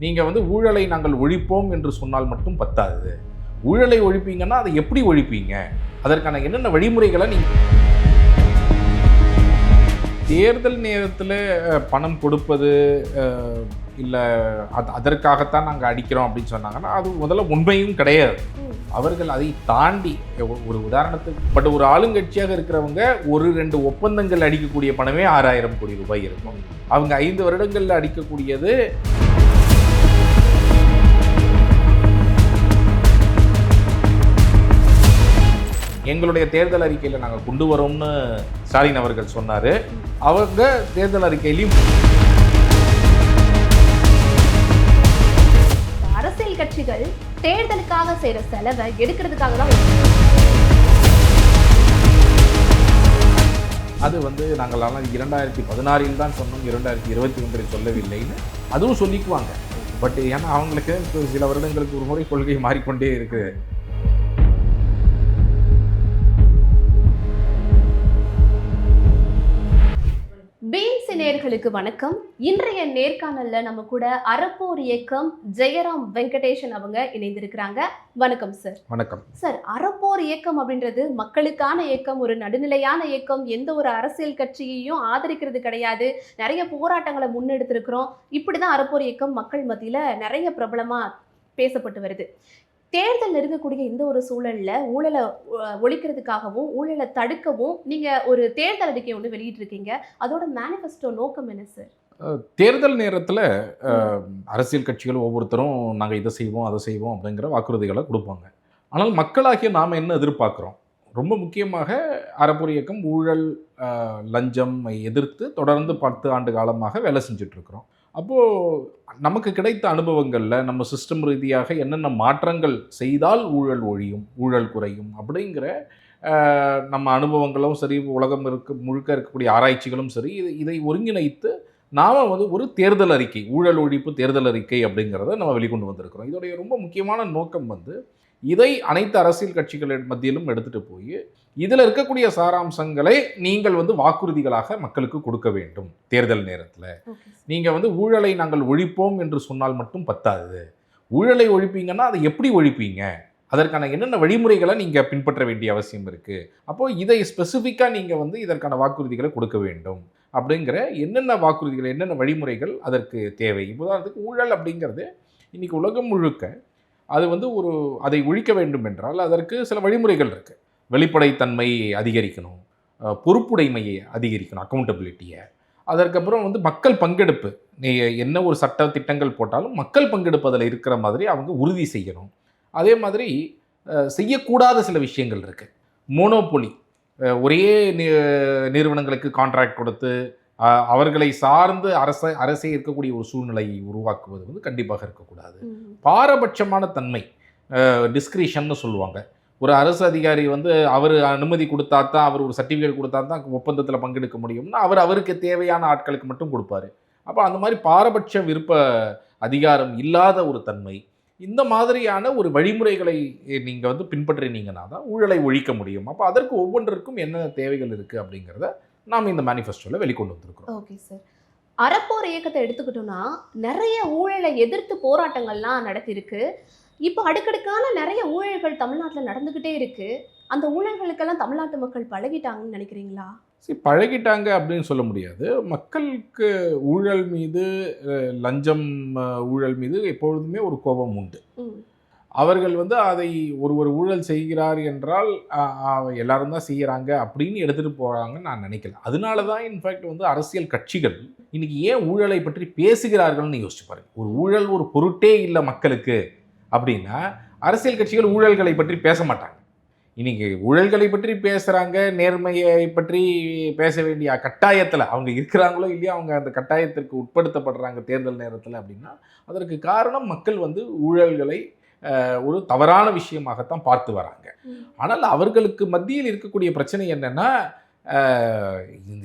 நீங்க ஊழலை நாங்கள் ஒழிப்போம் என்று சொன்னால் மட்டும் பத்தாது. ஊழலை ஒழிப்பீங்கன்னா அதை எப்படி ஒழிப்பீங்க? அதற்கான என்னென்ன வழிமுறைகளை நீங்க தேர்தல் நேரத்தில் பணம் கொடுப்பது இல்லை அதற்காகத்தான் நாங்கள் அடிக்கிறோம் அப்படின்னு சொன்னாங்கன்னா அது முதல்ல உண்மையும் கிடையாது. அவர்கள் அதை தாண்டி ஒரு உதாரணத்துக்கு ஒரு ஆளுங்கட்சியாக இருக்கிறவங்க 1-2 ஒப்பந்தங்கள் அடிக்கக்கூடிய பணமே 6000 கோடி ரூபாய் இருக்கும். அவங்க 5 வருடங்களில் அடிக்கக்கூடியது எங்களுடைய தேர்தல் அறிக்கையில் நாங்கள் கொண்டு வரோம்னு ஸ்டாலின் அவர்கள் சொன்னார். அவங்க தேர்தல் அறிக்கையிலையும் அரசியல் கட்சிகள் தேர்தலுக்காக செய்யற செலவை எடுக்கிறதுக்காக தான் அது நாங்கள் 2016 தான் சொன்னோம், 2021 சொல்லவில்லைன்னு அதுவும் சொல்லிக்குவாங்க. பட் ஏன்னா அவங்களுக்கு சில வருடங்களுக்கு ஒரு முறை கொள்கை மாறிக்கொண்டே இருக்குது. பீம்ஸ் நேயர்களுக்கு வணக்கம். இன்றைய நேர்காணல்ல நம்ம கூட அறப்போர் இயக்கம் ஜெயராம் வெங்கடேசன் அவங்க இணைந்திருக்கிறாங்க. வணக்கம் சார். வணக்கம் சார். அறப்போர் இயக்கம் அப்படின்றது மக்களுக்கான இயக்கம், ஒரு நடுநிலையான இயக்கம், எந்த ஒரு அரசியல் கட்சியையும் ஆதரிக்கிறது கிடையாது, நிறைய போராட்டங்களை முன்னெடுத்திருக்கிறோம். இப்படிதான் அறப்போர் இயக்கம் மக்கள் மத்தியில நிறைய பிரபலமா பேசப்பட்டு வருது. தேர்தல் நெருங்கக்கூடிய இந்த ஒரு சூழல்ல ஊழலை ஒழிக்கிறதுக்காகவும் ஊழலை தடுக்கவும் நீங்க ஒரு தேர்தல் அறிக்கை ஒன்று வெளியிட்டிருக்கீங்க. அதோட மேனிஃபெஸ்டோ நோக்கம் என்ன சார்? தேர்தல் நேரத்தில் அரசியல் கட்சிகள் ஒவ்வொருத்தரும் நாங்கள் இதை செய்வோம் அதை செய்வோம் அப்படிங்கிற வாக்குறுதிகளை கொடுப்பாங்க. ஆனால் மக்களாகிய நாம் என்ன எதிர்பார்க்குறோம்? ரொம்ப முக்கியமாக அறப்போர் இயக்கம் ஊழல் லஞ்சம் எதிர்த்து தொடர்ந்து 10 ஆண்டு காலமாக வேலை செஞ்சிட்ருக்கிறோம். அப்போது நமக்கு கிடைத்த அனுபவங்களில் நம்ம சிஸ்டம் ரீதியாக என்னென்ன மாற்றங்கள் செய்தால் ஊழல் ஒழியும், ஊழல் குறையும் அப்படிங்கிற நம்ம அனுபவங்களும் சரி, உலகம் முழுக்க இருக்கக்கூடிய ஆராய்ச்சிகளும் சரி, இதை ஒருங்கிணைத்து நாம் ஒரு தேர்தல் அறிக்கை, ஊழல் ஒழிப்பு தேர்தல் அறிக்கை அப்படிங்கிறத நம்ம வெளிக்கொண்டு வந்திருக்கிறோம். இதோடைய ரொம்ப முக்கியமான நோக்கம் இதை அனைத்து அரசியல் கட்சிகள் மத்தியிலும் எடுத்துகிட்டு போய் இதில் இருக்கக்கூடிய சாராம்சங்களை நீங்கள் வாக்குறுதிகளாக மக்களுக்கு கொடுக்க வேண்டும். தேர்தல் நேரத்தில் நீங்கள் ஊழலை நாங்கள் ஒழிப்போம் என்று சொன்னால் மட்டும் பத்தாது. ஊழலை ஒழிப்பீங்கன்னா அதை எப்படி ஒழிப்பீங்க? அதற்கான என்னென்ன வழிமுறைகளை நீங்கள் பின்பற்ற வேண்டிய அவசியம் இருக்குது. அப்போது இதை ஸ்பெசிஃபிக்காக நீங்கள் இதற்கான வாக்குறுதிகளை கொடுக்க வேண்டும் அப்படிங்கிற என்னென்ன வாக்குறுதிகள், என்னென்ன வழிமுறைகள் அதற்கு தேவை. உதாரணத்துக்கு ஊழல் அப்படிங்கிறது இன்றைக்கி உலகம் முழுக்க அது அதை ஒழிக்க வேண்டும் என்றால் அதற்கு சில வழிமுறைகள் இருக்குது. வெளிப்படைத்தன்மை அதிகரிக்கணும், பொறுப்புடைமையை அதிகரிக்கணும், அக்கௌண்டபிலிட்டியை. அதற்கப்புறம் மக்கள் பங்கெடுப்பு, என்ன ஒரு சட்ட திட்டங்கள் போட்டாலும் மக்கள் பங்கெடுப்பு அதில் இருக்கிற மாதிரி அவங்க உறுதி செய்யணும். அதே மாதிரி செய்யக்கூடாத சில விஷயங்கள் இருக்குது. மோனோபொலி, ஒரே நிறுவனங்களுக்கு கான்ட்ராக்ட் கொடுத்து அவர்களை சார்ந்து அரசே இருக்கக்கூடிய ஒரு சூழ்நிலையை உருவாக்குவது கண்டிப்பாக இருக்கக்கூடாது. பாரபட்சமான தன்மை, டிஸ்கிரிஷன்னு சொல்லுவாங்க. ஒரு அரசு அதிகாரி அவர் அனுமதி கொடுத்தா தான், அவர் ஒரு சர்டிஃபிகேட் கொடுத்தா தான் ஒப்பந்தத்தில் பங்கெடுக்க முடியும்னா அவருக்கு தேவையான ஆட்களுக்கு மட்டும் கொடுப்பாரு. அப்போ அந்த மாதிரி பாரபட்ச விருப்ப அதிகாரம் இல்லாத ஒரு தன்மை, இந்த மாதிரியான ஒரு வழிமுறைகளை நீங்கள் பின்பற்றினீங்கன்னா தான் ஊழலை ஒழிக்க முடியும். அப்போ அதற்கு ஒவ்வொன்றிற்கும் என்ன தேவைகள் இருக்குது அப்படிங்கிறத நாம் இந்த மேனிஃபெஸ்டோவில் வெளிக்கொண்டு வந்திருக்கிறோம். Okay sir. அறப்போர் இயக்கத்தை எடுத்துக்கிட்டோம்னா நிறைய ஊழலை எதிர்த்து போராட்டங்கள்லாம் நடத்திருக்கு. இப்போ அடுக்கடுக்கான நிறைய ஊழல்கள் தமிழ்நாட்டில் நடந்துக்கிட்டே இருக்கு. அந்த ஊழல்களுக்கெல்லாம் தமிழ்நாட்டு மக்கள் பழகிட்டாங்கன்னு நினைக்கிறீங்களா? பழகிட்டாங்க அப்படின்னு சொல்ல முடியாது. மக்களுக்கு ஊழல் மீது, லஞ்சம் ஊழல் மீது எப்பொழுதுமே ஒரு கோபம் உண்டு. அவர்கள் அதை ஒரு ஊழல் செய்கிறார் என்றால் எல்லாரும் தான் செய்கிறாங்க அப்படின்னு எடுத்துகிட்டு போகிறாங்கன்னு நான் நினைக்கல. அதனால தான் இன்ஃபேக்ட் அரசியல் கட்சிகள் இன்றைக்கி ஏன் ஊழலை பற்றி பேசுகிறார்கள்னு யோசிச்சு பாருங்க. ஒரு ஊழல் ஒரு பொருட்டே இல்லை மக்களுக்கு அப்படின்னா அரசியல் கட்சிகள் ஊழல்களை பற்றி பேச மாட்டாங்க. இன்றைக்கி ஊழல்களை பற்றி பேசுகிறாங்க, நேர்மையை பற்றி பேச வேண்டிய கட்டாயத்தில் அவங்க இருக்கிறாங்களோ இல்லையோ, அவங்க அந்த கட்டாயத்திற்கு உட்படுத்தப்படுறாங்க தேர்தல் நேரத்தில். அப்படின்னா அதற்கு காரணம் மக்கள் ஊழல்களை ஒரு தவறான விஷயமாகத்தான் பார்த்து வராங்க. ஆனால் அவர்களுக்கு மத்தியில் இருக்கக்கூடிய பிரச்சனை என்னென்னா,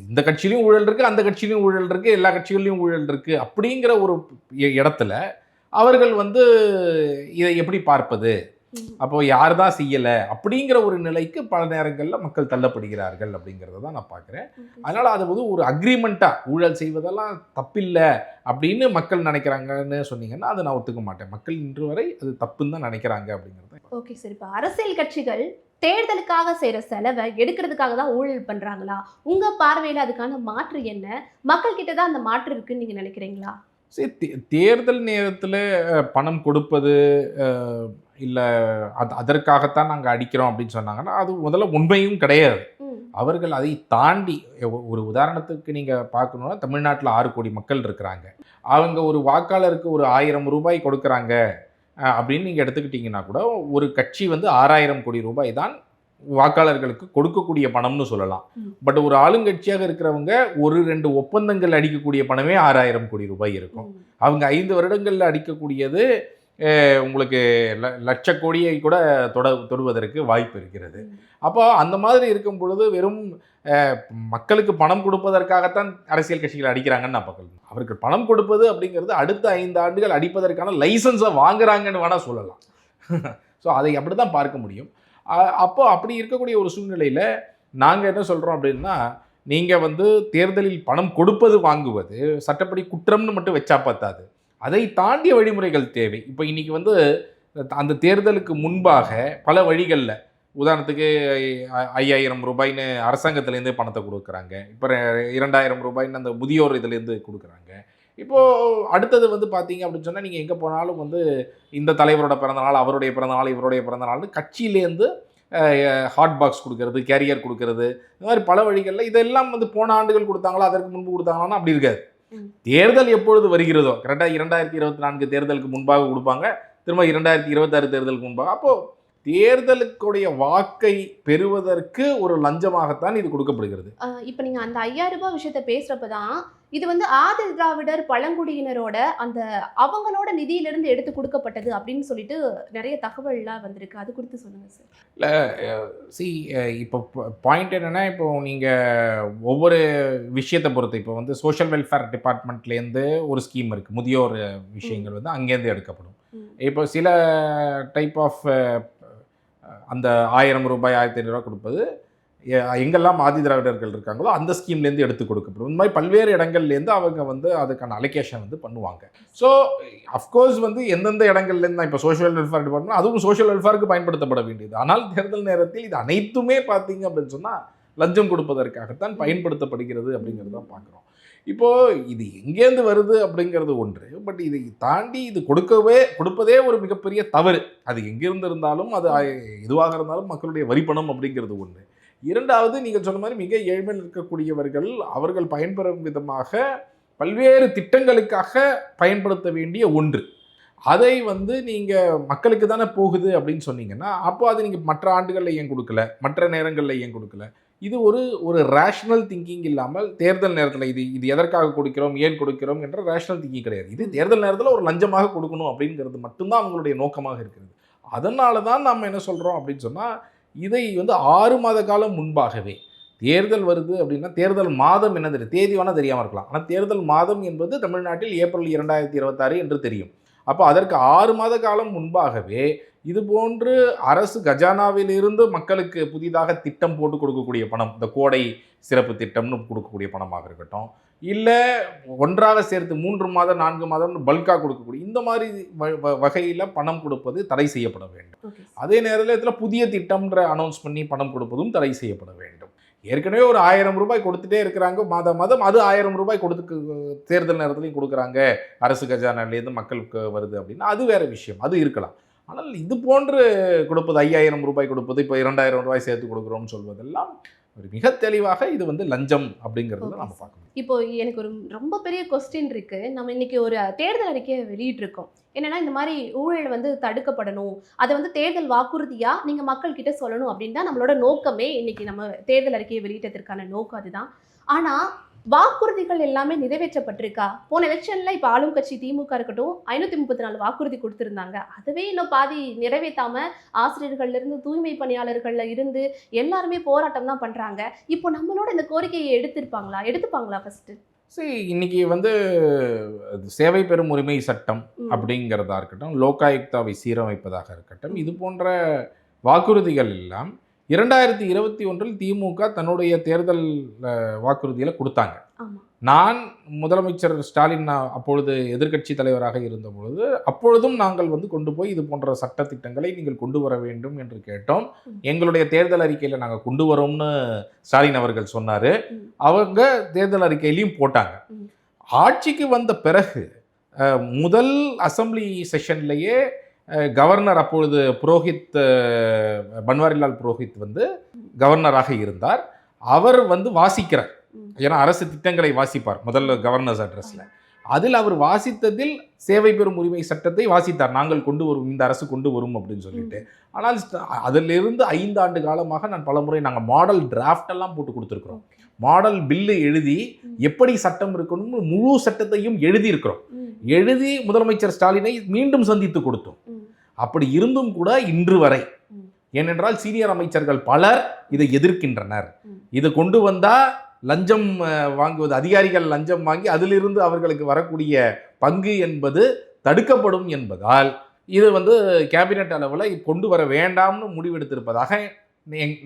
இந்த கட்சியிலையும் ஊழல் இருக்குது, அந்த கட்சியிலையும் ஊழல் இருக்குது, எல்லா கட்சிகள்லையும் ஊழல் இருக்குது அப்படிங்கிற ஒரு இடத்துல அவர்கள் இதை எப்படி பார்ப்பது? அப்போ யார் தான் செய்யலை அப்படிங்கிற ஒரு நிலைக்கு பல நேரங்களில் மக்கள் தள்ளப்படுகிறார்கள் அப்படிங்கிறத தான் நான் பார்க்குறேன். அதனால் அது வந்து ஒரு அக்ரிமெண்ட்டாக ஊழல் செய்வதெல்லாம் தப்பில்லை அப்படின்னு மக்கள் நினைக்கிறாங்கன்னு சொன்னீங்கன்னா அதை நான் ஒத்துக்க மாட்டேன். மக்கள் இன்று வரை அது தப்புன்னு தான் நினைக்கிறாங்க அப்படிங்கிறது. ஓகே சார், இப்போ அரசியல் கட்சிகள் தேர்தலுக்காக செய்யற செலவை எடுக்கிறதுக்காக தான் ஊழல் பண்றாங்களா? உங்க பார்வையில அதுக்கான மாற்று என்ன? மக்கள் கிட்ட தான் அந்த மாற்று இருக்குன்னு நீங்க நினைக்கிறீங்களா? சரி, தேர்தல் நேரத்தில் பணம் கொடுப்பது இல்லை அதற்காகத்தான் நாங்கள் அடிக்கிறோம் அப்படின்னு சொன்னாங்கன்னா அது முதல்ல உண்மையும் கிடையாது. அவர்கள் அதை தாண்டி ஒரு உதாரணத்துக்கு நீங்கள் பார்க்கணுன்னா தமிழ்நாட்டில் 6 கோடி மக்கள் இருக்கிறாங்க. அவங்க ஒரு வாக்காளருக்கு ஒரு 1000 ரூபாய் கொடுக்குறாங்க அப்படின்னு நீங்கள் எடுத்துக்கிட்டிங்கன்னா கூட ஒரு கட்சி வந்து 6000 கோடி ரூபாய் தான் வாக்காளர்களுக்கு கொடுக்கக்கூடிய பணம்னு சொல்லலாம். பட் ஒரு ஆளுங்கட்சியாக இருக்கிறவங்க 1-2 ஒப்பந்தங்கள் அடிக்கக்கூடிய பணமே 6000 கோடி ரூபாய் இருக்கும். அவங்க 5 வருடங்களில் அடிக்கக்கூடியது உங்களுக்கு லட்ச கோடியை கூட தொடுவதற்கு வாய்ப்பு இருக்கிறது. அப்போ அந்த மாதிரி இருக்கும் பொழுது வெறும் மக்களுக்கு பணம் கொடுப்பதற்காகத்தான் அரசியல் கட்சிகள் அடிக்கிறாங்கன்னு நான் பார்க்கல. அவர்கள் பணம் கொடுப்பது அப்படிங்கிறது அடுத்த 5 ஆண்டுகள் அடிப்பதற்கான லைசன்ஸை வாங்குறாங்கன்னு வேணால் சொல்லலாம். ஸோ அதை அப்படி தான் பார்க்க முடியும். அப்போ அப்படி இருக்கக்கூடிய ஒரு சூழ்நிலையில் நாங்கள் என்ன சொல்கிறோம் அப்படின்னா, நீங்கள் வந்து தேர்தலில் பணம் கொடுப்பது வாங்குவது சட்டப்படி குற்றம்னு மட்டும் வச்சா பார்த்தாது, அதை தாண்டிய வழிமுறைகள் தேவை. இப்போ இன்றைக்கி வந்து அந்த தேர்தலுக்கு முன்பாக பல வழிகளில் உதாரணத்துக்கு 5000 ரூபாய்ன்னு அரசாங்கத்திலேருந்து பணத்தை கொடுக்குறாங்க. இப்போ 2000 ரூபாய்ன்னு அந்த முதியோர் இதுலேருந்து கொடுக்குறாங்க. இப்போது அடுத்தது வந்து பார்த்தீங்க அப்படின்னு சொன்னால் நீங்கள் எங்கே போனாலும் வந்து இந்த தலைவரோட பிறந்தநாள், அவருடைய பிறந்தநாள், இவருடைய பிறந்தநாள்னு கட்சியிலேருந்து ஹாட் பாக்ஸ் கொடுக்கறது, கேரியர் கொடுக்கறது, இந்த மாதிரி பல வழிகளில் இதெல்லாம் வந்து போன ஆண்டுகள் கொடுத்தாங்களா அதற்கு முன்பு கொடுத்தாங்கன்னா அப்படி இருக்காது. தேர்தல் எப்பொழுது வருகிறதோ கரெக்டாக 2024 தேர்தலுக்கு முன்பாக கொடுப்பாங்க, திரும்ப 2026 தேர்தலுக்கு முன்பாக. அப்போது தேர்தலுக்குடைய வாக்கை பெறுவதற்கு ஒரு லஞ்சமாகத்தான் இது கொடுக்கப்படுகிறது. இப்போ நீங்கள் அந்த 5000 ரூபாய் விஷயத்தை பேசுகிறப்ப தான் இது வந்து ஆதி திராவிடர் பழங்குடியினரோட அந்த அவங்களோட நிதியிலிருந்து எடுத்து கொடுக்கப்பட்டது அப்படின்னு சொல்லிட்டு நிறைய தகவல்லாம் வந்திருக்கு. அது குறித்து சொல்லுங்கள் சார். இல்லை இப்போ பாயிண்ட் என்னென்னா, இப்போ நீங்கள் ஒவ்வொரு விஷயத்தை பொறுத்து இப்போ வந்து சோஷியல் வெல்ஃபேர் டிபார்ட்மெண்ட்லேருந்து ஒரு ஸ்கீம் இருக்குது, முதியோர் விஷயங்கள் வந்து அங்கேருந்து எடுக்கப்படும். இப்போ சில டைப் ஆஃப் அந்த 1000 ரூபாய் 1500 ரூபாய் கொடுப்பது எங்கெல்லாம் ஆதி திராவிடர்கள் இருக்காங்களோ அந்த ஸ்கீம்லேருந்து எடுத்து கொடுக்கப்படும். இந்த மாதிரி பல்வேறு இடங்கள்லேருந்து அவங்க வந்து அதுக்கான அலோகேஷன் வந்து பண்ணுவாங்க. ஸோ அஃப்கோர்ஸ் வந்து எந்தெந்த இடங்கள்லேருந்து இப்போ சோஷியல் வெல்ஃபேர் டிபார்ட்மெண்ட் அதுவும் சோஷியல் வெல்ஃபேருக்கு பயன்படுத்தப்பட வேண்டியது. ஆனால் தேர்தல் நேரத்தில் இது அனைத்துமே பார்த்தீங்க அப்படின்னு சொன்னால் லஞ்சம் கொடுப்பதற்காகத்தான் பயன்படுத்தப்படுகிறது அப்படிங்கிறது தான் பார்க்குறோம். இப்போது இது எங்கேருந்து வருது அப்படிங்கிறது ஒன்று. பட் இதை தாண்டி இது கொடுப்பதே ஒரு மிகப்பெரிய தவறு. அது எங்கேருந்து இருந்தாலும் அது எதுவாக இருந்தாலும் மக்களுடைய வரிப்பணம் அப்படிங்கிறது ஒன்று. இரண்டாவது, நீங்கள் சொன்ன மாதிரி மிக ஏழ்மையில் இருக்கக்கூடியவர்கள் அவர்கள் பயன்பெறும் விதமாக பல்வேறு திட்டங்களுக்காக பயன்படுத்த வேண்டிய ஒன்று. அதை வந்து நீங்கள் மக்களுக்கு தானே போகுது அப்படின்னு சொன்னீங்கன்னா அப்போ அது நீங்கள் மற்ற ஆண்டுகளில் ஏன் கொடுக்கல, மற்ற நேரங்களில் ஏன் கொடுக்கல? இது ஒரு ரேஷ்னல் திங்கிங் இல்லாமல் தேர்தல் நேரத்தில் இது எதற்காக கொடுக்கிறோம், ஏன் கொடுக்கிறோம் என்ற ரேஷ்னல் திங்கிங் கிடையாது. இது தேர்தல் நேரத்தில் ஒரு லஞ்சமாக கொடுக்கணும் அப்படிங்கிறது மட்டும்தான் அவங்களுடைய நோக்கமாக இருக்கிறது. அதனால தான் நம்ம என்ன சொல்கிறோம் அப்படின்னு சொன்னால், இதை வந்து 6 மாத காலம் முன்பாகவே தேர்தல் வருது அப்படின்னா, தேர்தல் மாதம் என்ன தெரியும், தேதி வேணால் தெரியாமல் இருக்கலாம், ஆனால் தேர்தல் மாதம் என்பது தமிழ்நாட்டில் ஏப்ரல் 2026 என்று தெரியும். அப்போ அதற்கு 6 மாத காலம் முன்பாகவே இது போன்று அரசு கஜானாவிலிருந்து மக்களுக்கு புதிதாக திட்டம் போட்டு கொடுக்கக்கூடிய பணம், இந்த கோடை சிறப்பு திட்டம்னு கொடுக்கக்கூடிய பணமாக இருக்கட்டும், இல்லை ஒன்றாக சேர்த்து 3 மாதம் 4 மாதம்னு பல்காக கொடுக்கக்கூடிய இந்த மாதிரி வகையில் பணம் கொடுப்பது தடை செய்யப்பட வேண்டும். அதே நேரத்தில் புதிய திட்டம்ன்ற அனௌன்ஸ் பண்ணி பணம் கொடுப்பதும் தடை செய்யப்பட வேண்டும். ஏற்கனவே ஒரு 1000 ரூபாய் கொடுத்துட்டே இருக்கிறாங்க மாதம் மாதம், அது 1000 ரூபாய் தேர்தல் நேரத்துலையும் கொடுக்குறாங்க, அரசு கஜானாலேருந்து மக்களுக்கு வருது அப்படின்னா அது வேறு விஷயம், அது இருக்கலாம். ஆனால் இது போன்று கொடுப்பது 5000 ரூபாய் கொடுப்பது, இப்போ 2000 ரூபாய் சேர்த்து கொடுக்குறோம்னு சொல்வதெல்லாம் ஒரு மிக தெளிவாக இது வந்து லஞ்சம் அப்படிங்கிறத நம்ம பார்க்கணும். இப்போ எனக்கு ஒரு ரொம்ப பெரிய கொஸ்டின் இருக்கு. நம்ம இன்னைக்கு ஒரு தேர்தல் அறிக்கையை வெளியிட்டிருக்கோம். என்னன்னா இந்த மாதிரி ஊழல் வந்து தடுக்கப்படணும், அதை வந்து தேர்தல் வாக்குறுதியா நீங்க மக்கள் கிட்ட சொல்லணும் அப்படின்னு தான் நம்மளோட நோக்கமே. இன்னைக்கு நம்ம தேர்தல் அறிக்கையை வெளியிட்டதற்கான நோக்கம் அதுதான். ஆனா வாக்குறுதிகள் எல்லாமே நிறைவேற்றப்பட்டிருக்கா? போன எலெக்ஷன்ல இப்போ ஆளும் கட்சி திமுக இருக்கட்டும் 534 வாக்குறுதி கொடுத்துருந்தாங்க. அதுவே இன்னும் பாதி நிறைவேற்றாம ஆசிரியர்கள்ல இருந்து தூய்மை பணியாளர்கள்ல இருந்து எல்லாருமே போராட்டம் தான் பண்றாங்க. இப்போ நம்மளோட இந்த கோரிக்கையை எடுத்துப்பாங்களா ஃபர்ஸ்ட்? சரி, இன்னைக்கு வந்து சேவை பெறும் உரிமை சட்டம் அப்படிங்கிறதா இருக்கட்டும், லோகாயுக்தாவை சீரமைப்பதாக இருக்கட்டும், இது போன்ற வாக்குறுதிகள் எல்லாம் 2021 திமுக தன்னுடைய தேர்தல் வாக்குறுதியில் கொடுத்தாங்க. நான் முதலமைச்சர் ஸ்டாலின் அப்பொழுது எதிர்க்கட்சி தலைவராக இருந்த பொழுது அப்பொழுதும் நாங்கள் வந்து கொண்டு போய் இது போன்ற சட்ட திட்டங்களை நீங்கள் கொண்டு வர வேண்டும் என்று கேட்டோம். எங்களுடைய தேர்தல் அறிக்கையில் நாங்கள் கொண்டு வரோம்னு ஸ்டாலின் அவர்கள் சொன்னார். அவங்க தேர்தல் அறிக்கையிலையும் போட்டாங்க. ஆட்சிக்கு வந்த பிறகு முதல் அசெம்பிளி செஷன்லேயே கவர்னர் அப்பொழுது புரோஹித், பன்வாரிலால் புரோஹித் வந்து கவர்னராக இருந்தார். அவர் வந்து வாசிக்கிறார், ஏன்னா அரசு திட்டங்களை வாசிப்பார் முதல்ல கவர்னர்ஸ் அட்ரஸில். அதில் அவர் வாசித்ததில் சேவை பெறும் உரிமை சட்டத்தை வாசித்தார். நாங்கள் கொண்டு வரும், இந்த அரசு கொண்டு வரும் அப்படின்னு சொல்லிட்டு. ஆனால் அதிலிருந்து 5 ஆண்டு காலமாக நான் பலமுறை நாங்கள் மாடல் டிராஃப்ட் எல்லாம் போட்டு கொடுத்துருக்குறோம். மாடல் பில்லு எழுதி எப்படி சட்டம் இருக்கணும்னு முழு சட்டத்தையும் எழுதியிருக்கிறோம். எழுதி முதலமைச்சர் ஸ்டாலினை மீண்டும் சந்தித்து கொடுத்தோம். அப்படி இருந்தும் கூட இன்று வரை, ஏனென்றால் சீனியர் அமைச்சர்கள் பலர் இதை எதிர்க்கின்றனர். இதை கொண்டு வந்தால் லஞ்சம் வாங்குவது, அதிகாரிகள் லஞ்சம் வாங்கி அதிலிருந்து அவர்களுக்கு வரக்கூடிய பங்கு என்பது தடுக்கப்படும் என்பதால் இது வந்து கேபினெட் அளவில் கொண்டு வர வேண்டாம்னு முடிவெடுத்திருப்பதாக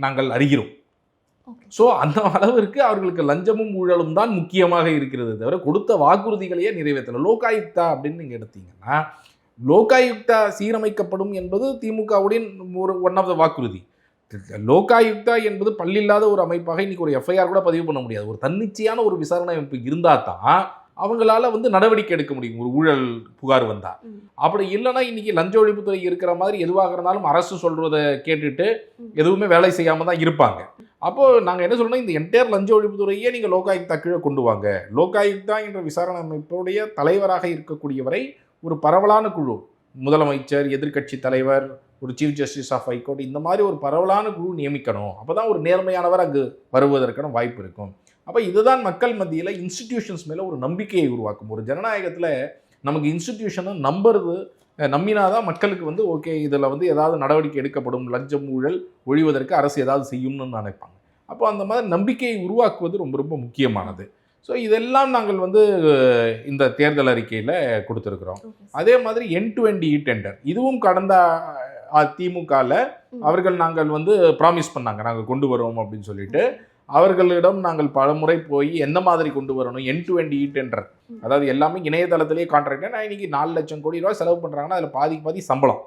நாங்கள் அறிகிறோம். ஸோ அந்த அளவிற்கு அவர்களுக்கு லஞ்சமும் ஊழலும் தான் முக்கியமாக இருக்கிறது தவிர கொடுத்த வாக்குறுதிகளையே நிறைவேற்றணும். லோகாயுக்தா அப்படின்னு நீங்கள் எடுத்தீங்கன்னா, லோகாயுக்தா சீரமைக்கப்படும் என்பது திமுகவுடைய ஒரு ஒன் ஆஃப் த வாக்குறுதி. லோகாயுக்தா என்பது பல்லில்லாத ஒரு அமைப்பாக இன்னைக்கு ஒரு எஃப்ஐஆர் கூட பதிவு பண்ண முடியாது. ஒரு தன்னிச்சையான ஒரு விசாரணை அமைப்பு இருந்தால் தான் அவங்களால வந்து நடவடிக்கை எடுக்க முடியும் ஒரு ஊழல் புகார் வந்தால். அப்படி இல்லைன்னா இன்னைக்கு லஞ்ச ஒழிப்புத்துறை இருக்கிற மாதிரி எதுவாக இருந்தாலும் அரசு சொல்றதை கேட்டுட்டு எதுவுமே வேலை செய்யாமல் தான் இருப்பாங்க. அப்போது நாங்கள் என்ன சொல்லணும், இந்த என்டையர் லஞ்ச ஒழிப்புத்துறையே நீங்கள் லோகாயுக்தா கீழே கொண்டு வாங்க. லோகாயுக்தா என்ற விசாரணை அமைப்புடைய தலைவராக இருக்கக்கூடியவரை ஒரு பரவலான குழு, முதலமைச்சர், எதிர்க்கட்சி தலைவர், ஒரு சீஃப் ஜஸ்டிஸ் ஆஃப் ஹைகோர்ட், இந்த மாதிரி ஒரு பரவலான குழு நியமிக்கணும். அப்போ தான் ஒரு நேர்மையானவர் அங்கு வருவதற்கான வாய்ப்பு இருக்கும். அப்போ இதுதான் மக்கள் மத்தியில் இன்ஸ்டிடியூஷன்ஸ் மேலே ஒரு நம்பிக்கையை உருவாக்கும். ஒரு ஜனநாயகத்தில் நமக்கு இன்ஸ்டிடியூஷனை நம்பினாதான் மக்களுக்கு வந்து ஓகே, இதில் வந்து ஏதாவது நடவடிக்கை எடுக்கப்படும், லஞ்சம் ஊழல் ஒழிவதற்கு அரசு ஏதாவது செய்யும்னு நினைப்பாங்க. அப்போ அந்த மாதிரி நம்பிக்கையை உருவாக்குவது ரொம்ப ரொம்ப முக்கியமானது. ஸோ இதெல்லாம் நாங்கள் வந்து இந்த தேர்தல் அறிக்கையில் கொடுத்துருக்குறோம். அதே மாதிரி எண்ட் டு எண்ட் டெண்டர், இதுவும் கடந்த திமுகவில் அவர்கள் நாங்கள் வந்து ப்ராமிஸ் பண்ணாங்க, நாங்கள் கொண்டு வரோம் அப்படின்னு சொல்லிட்டு. அவர்களிடம் நாங்கள் பலமுறை போய் எந்த மாதிரி கொண்டு வரணும், எண்ட் டு எண்ட் டெண்டர், அதாவது எல்லாமே இணையதளத்திலேயே கான்ட்ராக்ட். நான் இன்னைக்கு 4 லட்சம் கோடி ரூபாய் செலவு பண்ணுறாங்கன்னா அதில் பாதி சம்பளம்,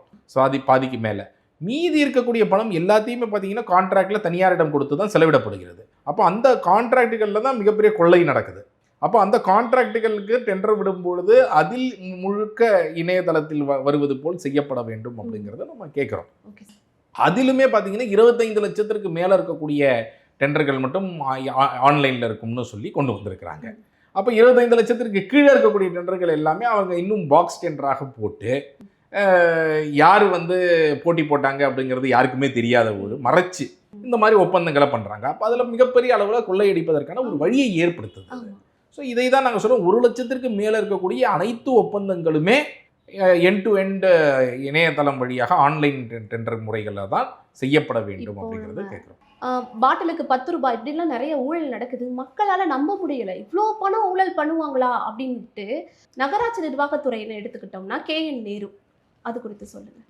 பாதிக்கு மேலே. மீதி இருக்கக்கூடிய பணம் எல்லாத்தையுமே பார்த்தீங்கன்னா கான்ட்ராக்டில் தனியாரிடம் கொடுத்து தான் செலவிடப்படுகிறது. அப்போ அந்த கான்ட்ராக்டுகளில் தான் மிகப்பெரிய கொள்ளை நடக்குது. அப்போ அந்த கான்ட்ராக்டுகளுக்கு டெண்டர் விடும்பொழுது அதில் முழுக்க இணையதளத்தில் வருவது போல் செய்யப்பட வேண்டும் அப்படிங்கிறத நம்ம கேட்குறோம். அதிலுமே பார்த்தீங்கன்னா 25 லட்சத்திற்கு மேலே இருக்கக்கூடிய டெண்டர்கள் மட்டும் ஆன்லைனில் இருக்கும்னு சொல்லி கொண்டு வந்திருக்கிறாங்க. அப்போ 25 லட்சத்திற்கு கீழே இருக்கக்கூடிய டெண்டர்கள் எல்லாமே அவங்க இன்னும் பாக்ஸ் டெண்டராக போட்டு யார் வந்து போட்டி போட்டாங்க அப்படிங்கிறது யாருக்குமே தெரியாத ஒரு மறைச்சு இந்த மாதிரி ஒப்பந்தங்களை பண்ணுறாங்க. அப்போ அதில் மிகப்பெரிய அளவில் கொள்ளையடிப்பதற்கான ஒரு வழியை ஏற்படுத்துது. ஸோ இதை தான் நாங்கள் சொல்கிறோம், 1 லட்சத்திற்கு மேலே இருக்கக்கூடிய அனைத்து ஒப்பந்தங்களுமே எண்ட் டு எண்ட் இணையதளம் வழியாக ஆன்லைன் டெண்டர் முறைகளில் தான் செய்யப்பட வேண்டும் அப்படிங்கிறத கேட்குறோம். பாட்டிலுக்கு 10 ரூபாய் இப்படிலாம் நிறைய ஊழல் நடக்குது, மக்களால் நம்ப முடியல, இவ்வளோ பணம் ஊழல் பண்ணுவாங்களா அப்படின்ட்டு. நகராட்சி நிர்வாகத்துறையில எடுத்துக்கிட்டோம்னா KN நேரு, அது குறித்து சொல்லுங்க.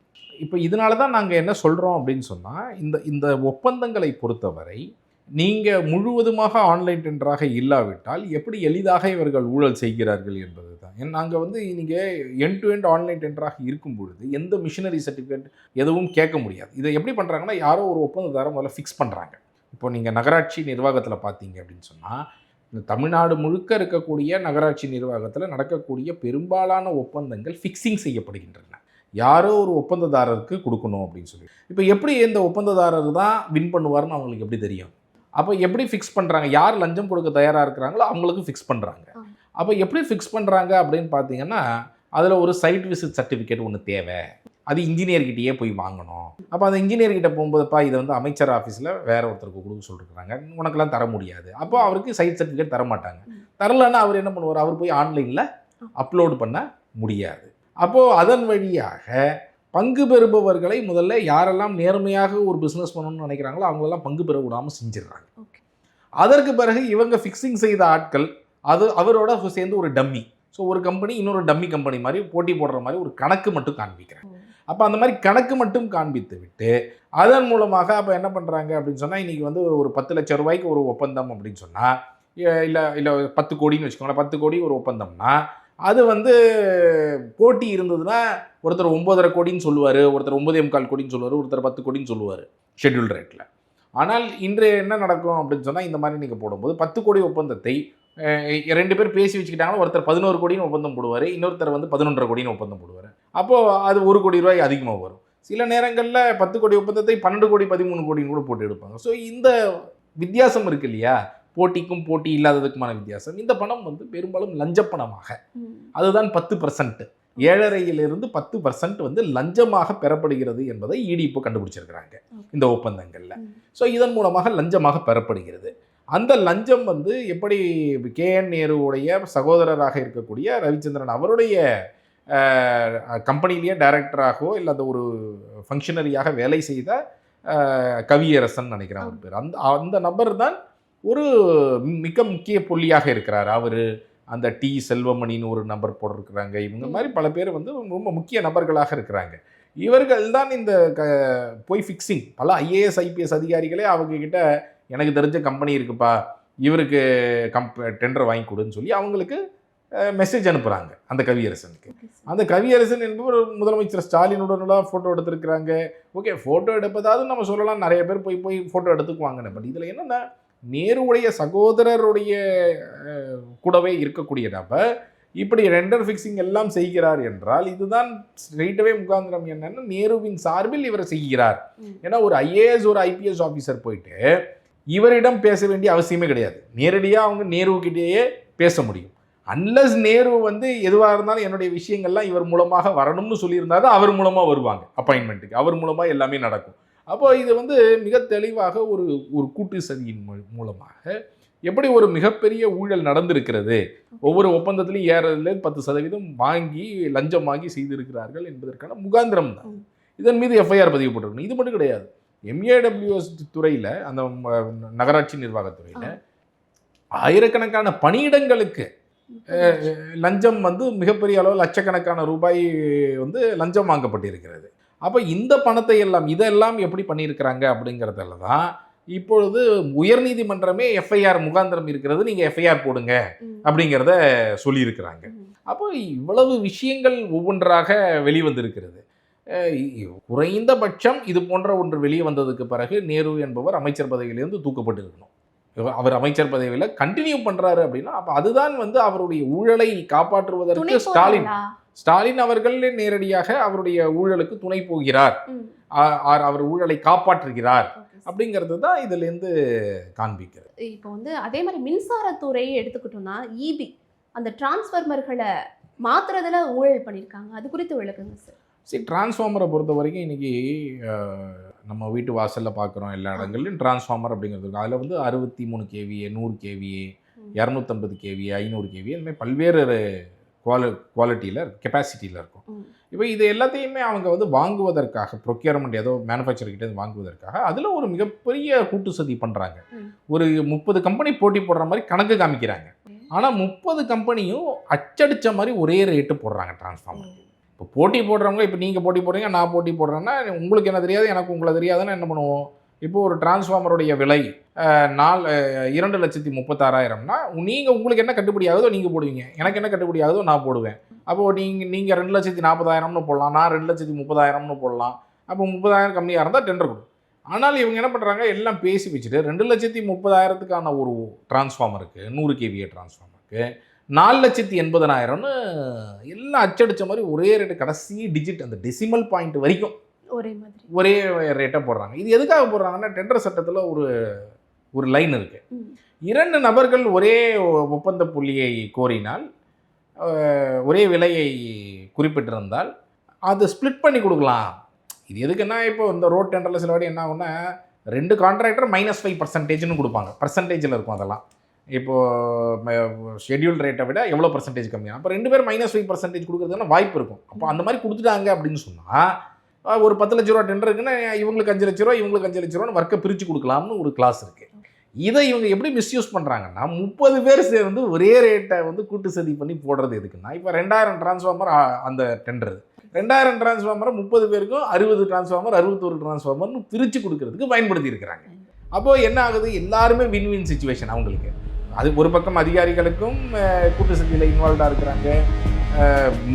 இப்போ இதனால தான் நாங்கள் என்ன சொல்கிறோம் அப்படின்னு சொன்னால், இந்த ஒப்பந்தங்களை பொறுத்தவரை நீங்கள் முழுவதுமாக ஆன்லைன் டெண்டராக இல்லாவிட்டால் எப்படி எளிதாக இவர்கள் ஊழல் செய்கிறார்கள் என்பது தான். நாங்கள் வந்து நீங்கள் எண்ட் டு எண்ட் ஆன்லைன் டெண்டராக இருக்கும் பொழுது எந்த மிஷினரி சர்டிஃபிகேட் எதுவும் கேட்க முடியாது. இதை எப்படி பண்ணுறாங்கன்னா, யாரோ ஒரு ஒப்பந்ததாரம் முதல்ல ஃபிக்ஸ் பண்ணுறாங்க. இப்போ நீங்கள் நகராட்சி நிர்வாகத்தில் பார்த்தீங்க அப்படின்னு சொன்னால், இந்த தமிழ்நாடு முழுக்க இருக்கக்கூடிய நகராட்சி நிர்வாகத்தில் நடக்கக்கூடிய பெரும்பாலான ஒப்பந்தங்கள் ஃபிக்ஸிங் செய்யப்படுகின்றன. யாரோ ஒரு ஒப்பந்ததாரருக்கு கொடுக்கணும் அப்படின்னு சொல்லி. இப்போ எப்படி இந்த ஒப்பந்ததாரர் தான் வின் பண்ணுவார்னு அவங்களுக்கு எப்படி தெரியும்? அப்போ எப்படி ஃபிக்ஸ் பண்ணுறாங்க? யார் லஞ்சம் கொடுக்க தயாராக இருக்கிறாங்களோ அவங்களுக்கு ஃபிக்ஸ் பண்ணுறாங்க. அப்போ எப்படி ஃபிக்ஸ் பண்ணுறாங்க அப்படின்னு பார்த்தீங்கன்னா, அதில் ஒரு சைட் விசிட் சர்டிஃபிகேட் ஒன்று தேவை, அது இன்ஜினியர்கிட்டயே போய் வாங்கணும். அப்போ அந்த இன்ஜினியர்கிட்ட போகும்போதுப்பா இதை வந்து அமைச்சர் ஆஃபீஸில் வேற ஒருத்தருக்கு கொடுக்க சொல்லிருக்கிறாங்க, உனக்கெல்லாம் தர முடியாது. அப்போ அவருக்கு சைட் சர்டிஃபிகேட் தர மாட்டாங்க. தரலன்னா அவர் என்ன பண்ணுவார்? அவர் போய் ஆன்லைனில் அப்லோடு பண்ண முடியாது. அப்போது அதன் வழியாக பங்கு பெறுபவர்களை முதல்ல யாரெல்லாம் நேர்மையாக ஒரு பிஸ்னஸ் பண்ணணும்னு நினைக்கிறாங்களோ அவங்களெல்லாம் பங்கு பெற விடாமல் செஞ்சிடுறாங்க. அதற்கு பிறகு இவங்க ஃபிக்ஸிங் செய்த ஆட்கள் அவரோட சேர்ந்து ஒரு டம்மி. ஸோ ஒரு கம்பெனி இன்னொரு டம்மி கம்பெனி மாதிரி போட்டி போடுற மாதிரி ஒரு கணக்கு மட்டும் காண்பிக்கிறேன். அப்போ அந்த மாதிரி கணக்கு மட்டும் காண்பித்து விட்டு அதன் மூலமாக அப்போ என்ன பண்ணுறாங்க அப்படின்னு சொன்னால், இன்றைக்கி வந்து ஒரு 10 லட்சம் ரூபாய்க்கு ஒரு ஒப்பந்தம் அப்படின்னு சொன்னால், இல்லை 10 கோடின்னு வச்சுக்கோங்களேன், 10 கோடி ஒரு ஒப்பந்தம்னா அது வந்து போட்டி இருந்ததுன்னா ஒருத்தர் 9.5 கோடின்னு சொல்லுவார், ஒருத்தர் 9.25 கோடின்னு சொல்லுவார், ஒருத்தர் 10 கோடின்னு சொல்லுவார் ஷெட்யூல் ரேட்டில். ஆனால் இன்று என்ன நடக்கும் அப்படின்னு சொன்னால், இந்த மாதிரி நீங்கள் போடும்போது 10 கோடி ஒப்பந்தத்தை 2 பேர் பேசி வச்சுக்கிட்டாங்கன்னா ஒருத்தர் 11 கோடின்னு ஒப்பந்தம் போடுவார், இன்னொருத்தர் வந்து 11.5 கோடின்னு ஒப்பந்தம் போடுவார். அப்போது அது 1 கோடி ரூபாய் அதிகமாக வரும். சில நேரங்களில் 10 கோடி ஒப்பந்தத்தை 12 கோடி 13 கோடின்னு கூட போட்டு எடுப்பாங்க. ஸோ இந்த வித்தியாசம் இருக்கு இல்லையா, போட்டிக்கும் போட்டி இல்லாததுக்குமான வித்தியாசம். இந்த பணம் வந்து பெரும்பாலும் லஞ்ச பணமாக, அதுதான் 10%, 7.5% 10% வந்து லஞ்சமாக பெறப்படுகிறது என்பதை இடி இப்போ கண்டுபிடிச்சிருக்கிறாங்க இந்த ஒப்பந்தங்களில். ஸோ இதன் மூலமாக லஞ்சமாக பெறப்படுகிறது. அந்த லஞ்சம் வந்து எப்படி KN நேருவுடைய சகோதரராக இருக்கக்கூடிய ரவிச்சந்திரன் அவருடைய கம்பெனிலேயே டைரக்டராகவோ இல்லை அந்த ஒரு ஃபங்க்ஷனரியாக வேலை செய்த கவியரசன் நினைக்கிறேன் ஒரு பேர், அந்த நபர் தான் ஒரு மிக முக்கிய புள்ளியாக இருக்கிறார். அவர் அந்த டி செல்வமணின்னு ஒரு நபர் போட்டிருக்கிறாங்க. இவங்க மாதிரி பல பேர் வந்து ரொம்ப முக்கிய நபர்களாக இருக்கிறாங்க. இவர்கள் தான் இந்த போய் ஃபிக்ஸிங் பல IAS IPS அதிகாரிகளே அவங்கக்கிட்ட எனக்கு தெரிஞ்ச கம்பெனி இருக்குப்பா, இவருக்கு டெண்டர் வாங்கி கொடுன்னு சொல்லி அவங்களுக்கு மெசேஜ் அனுப்புகிறாங்க அந்த கவியரசனுக்கு. அந்த கவியரசன் என்பவர் முதலமைச்சர் ஸ்டாலினுடனெல்லாம் ஃபோட்டோ எடுத்துருக்கிறாங்க. ஓகே, ஃபோட்டோ எடுப்பதாவது நம்ம சொல்லலாம், நிறைய பேர் போய் ஃபோட்டோ எடுத்துக்குவாங்கன்னு. பட் இதில் என்னென்னா, நேருவுடைய சகோதரருடைய கூடவே இருக்கக்கூடிய நபர் இப்படி ரெண்டர் ஃபிக்ஸிங் எல்லாம் செய்கிறார் என்றால் இதுதான் ஸ்ட்ரெயிட்டவே முகாந்திரம் என்னன்னு நேருவின் சார்பில் இவர் செய்கிறார். ஏன்னா ஒரு IAS ஒரு IPS ஆஃபீஸர் போயிட்டு இவரிடம் பேச வேண்டிய அவசியமே கிடையாது. நேரடியாக அவங்க நேருக்கிட்டேயே பேச முடியும். அன்லஸ் நேரு வந்து எதுவாக இருந்தாலும் என்னுடைய விஷயங்கள்லாம் இவர் மூலமாக வரணும்னு சொல்லியிருந்தா தான் அவர் மூலமாக வருவாங்க அப்பாயின்மெண்ட்டுக்கு, அவர் மூலமாக எல்லாமே நடக்கும். அப்போ இது வந்து மிக தெளிவாக ஒரு கூட்டு சதியின் மூலமாக எப்படி ஒரு மிகப்பெரிய ஊழல் நடந்திருக்கிறது, ஒவ்வொரு ஒப்பந்தத்திலையும் 7% வாங்கி லஞ்சம் வாங்கி செய்திருக்கிறார்கள் என்பதற்கான முகாந்திரம் தான். இதன் மீது FIR பதிவு போட்டிருக்கணும். இது மட்டும் கிடையாது, MAWS துறையில், அந்த நகராட்சி நிர்வாகத்துறையில் ஆயிரக்கணக்கான பணியிடங்களுக்கு லஞ்சம் வந்து மிகப்பெரிய அளவில் லட்சக்கணக்கான ரூபாய் வந்து லஞ்சம் வாங்கப்பட்டிருக்கிறது. அப்போ இந்த பணத்தை எல்லாம் இதெல்லாம் எப்படி பண்ணியிருக்கிறாங்க அப்படிங்கிறதுல தான் இப்பொழுது உயர்நீதிமன்றமே FIR முகாந்திரம் இருக்கிறது, நீங்கள் FIR போடுங்க அப்படிங்கிறத சொல்லியிருக்கிறாங்க. அப்போ இவ்வளவு விஷயங்கள் ஒவ்வொன்றாக வெளிவந்திருக்கிறது. குறைந்தபட்சம் இது போன்ற ஒன்று வெளியே வந்ததுக்கு பிறகு நேரு என்பவர் அமைச்சர் பதவியிலிருந்து தூக்கப்பட்டிருக்கணும். அவர் அமைச்சர் பதவியில் கண்டினியூ பண்ணுறாரு அப்படின்னா அப்போ அதுதான் வந்து அவருடைய ஊழலை காப்பாற்றுவதற்கு ஸ்டாலின் அவர்கள் நேரடியாக அவருடைய ஊழலுக்கு துணை போகிறார், அவர் ஊழலை காப்பாற்றுகிறார் அப்படிங்கிறது தான் இதுலேருந்து காண்பிக்கிறது. இப்போ வந்து அதே மாதிரி மின்சாரத்துறையை எடுத்துக்கிட்டோம்னா EB அந்த டிரான்ஸ்ஃபார்மர்களை மாற்றுறதுல ஊழல் பண்ணியிருக்காங்க, அது குறித்து விளக்குங்க சார். சரி, டிரான்ஸ்ஃபார்மரை பொறுத்த வரைக்கும் இன்றைக்கி நம்ம வீட்டு வாசலில் பார்க்குறோம் எல்லா இடங்கள்லையும் டிரான்ஸ்ஃபார்மர் அப்படிங்கிறது இருக்கும். அதில் வந்து 63 kVA 100 kVA 250 kVA 500 kVA இந்த மாதிரி பல்வேறு குவாலிட்டியில் கெப்பாசிட்டியில் இருக்கும். இப்போ இது எல்லாத்தையுமே அவங்க வந்து வாங்குவதற்காக ப்ரொக்யூர்மெண்ட் ஏதோ மேனுஃபேக்சர்கிட்ட வாங்குவதற்காக அதில் ஒரு மிகப்பெரிய கூட்டு சதி பண்ணுறாங்க. ஒரு 30 கம்பெனி போட்டி போடுற மாதிரி கணக்கு காமிக்கிறாங்க. ஆனால் 30 கம்பெனியும் அச்சடித்த மாதிரி ஒரே ரேட்டு போடுறாங்க டிரான்ஸ்ஃபார்மர். இப்போ போட்டி போடுறவங்க, இப்போ நீங்கள் போட்டி போடுறீங்க, நான் போட்டி போடுறேன்னா உங்களுக்கு என்ன தெரியாது, எனக்கு உங்களை தெரியாதுன்னா என்ன பண்ணுவோம்? இப்போ ஒரு டிரான்ஸ்ஃபார்மருடைய விலை 2,36,000னா நீங்கள் உங்களுக்கு என்ன கட்டுப்படி ஆகுதோ நீங்கள் போடுவீங்க, எனக்கு என்ன கட்டுப்படி ஆகுதோ நான் போடுவேன். அப்போது நீங்கள் 2,40,000ன்னு போடலாம், நான் 2,30,000ன்னு போடலாம். அப்போ 30,000 கம்மியாக இருந்தால் டெண்டர் கொடுக்கும். ஆனால் இவங்க என்ன பண்ணுறாங்க, எல்லாம் பேசி வச்சுட்டு 2,30,000க்கான ஒரு டிரான்ஸ்ஃபார்மருக்கு 100 kVA டிரான்ஸ்ஃபார்மருக்கு 4,80,000ன்னு எல்லாம் அச்சடித்த மாதிரி ஒரே ரேட்டு, கடைசி டிஜிட் அந்த டெசிமல் பாயிண்ட் வரைக்கும் ஒரே ரேட்டை போடுறாங்க. இது எதுக்காக போடுறாங்கன்னா, டெண்டர் சட்டத்தில் ஒரு லைன் இருக்குது. 2 நபர்கள் ஒரே ஒப்பந்த புள்ளியை கோரினால், ஒரே விலையை குறிப்பிட்டிருந்தால் அதை ஸ்ப்ளிட் பண்ணி கொடுக்கலாம். இது எதுக்குன்னா, இப்போ இந்த ரோட் டெண்டரில் சில வாட்டி என்ன ஆகுன்னா 2 கான்ட்ராக்டர் -5% கொடுப்பாங்க, பர்சன்டேஜில் இருக்கும். அதெல்லாம் இப்போது ஷெட்யூல் ரேட்டை விட எவ்வளோ பர்சன்டேஜ் கம்மியாக, அப்போ 2 பேர் -5% கொடுக்குறதுக்கான வாய்ப்பு இருக்கும். அப்போ அந்த மாதிரி கொடுத்துட்டாங்க அப்படின்னு சொன்னால், ஒரு 10 லட்ச ரூபா டெண்டர் இருக்குன்னா இவங்களுக்கு 5 லட்ச ரூபா, இவங்களுக்கு 5 லட்ச ரூபான்னு ஒர்க்கை பிரித்து கொடுக்கலாம்னு ஒரு கிளாஸ் இருக்குது. இதை இவங்க எப்படி மிஸ்யூஸ் பண்ணுறாங்கன்னா 30 பேர் சேர்ந்து ஒரே ரேட்டை வந்து கூட்டு சதி பண்ணி போடுறது எதுக்குன்னா, இப்போ 2000 டிரான்ஸ்ஃபார்மர் அந்த டெண்டர் 2000 டிரான்ஸ்ஃபார்மரை 30 பேருக்கும் 60 டிரான்ஸ்ஃபார்மர் 61 டிரான்ஸ்ஃபார்மர்னு பிரித்து கொடுக்கறதுக்கு பயன்படுத்தி இருக்கிறாங்க. அப்போது என்ன ஆகுது, எல்லாருமே வின் வின் சுச்சுவேஷன் அவங்களுக்கு. அது ஒரு பக்கம் அதிகாரிகளுக்கும் கூட்டு சதியில் இன்வால்வ்டாக இருக்கிறாங்க.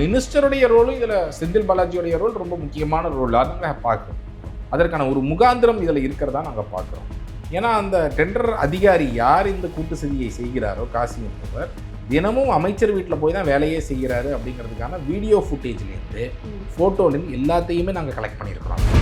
மினிஸ்டருடைய ரோலும் இதில் செந்தில் பாலாஜியோடைய ரோல் ரொம்ப முக்கியமான ரோலாக நாங்கள் பார்க்குறோம். அதற்கான ஒரு முகாந்திரம் இதில் இருக்கிறதா நாங்கள் பார்க்குறோம். ஏன்னா அந்த டெண்டர் அதிகாரி யார் இந்த கூட்டு சதியை செய்கிறாரோ, காசி என்பவர் தினமும் அமைச்சர் வீட்டில் போய் தான் வேலையே செய்கிறாரு அப்படிங்கிறதுக்கான வீடியோ ஃபுட்டேஜ்லேருந்து ஃபோட்டோலேருந்து எல்லாத்தையுமே நாங்கள் கலெக்ட் பண்ணியிருக்கிறோம்.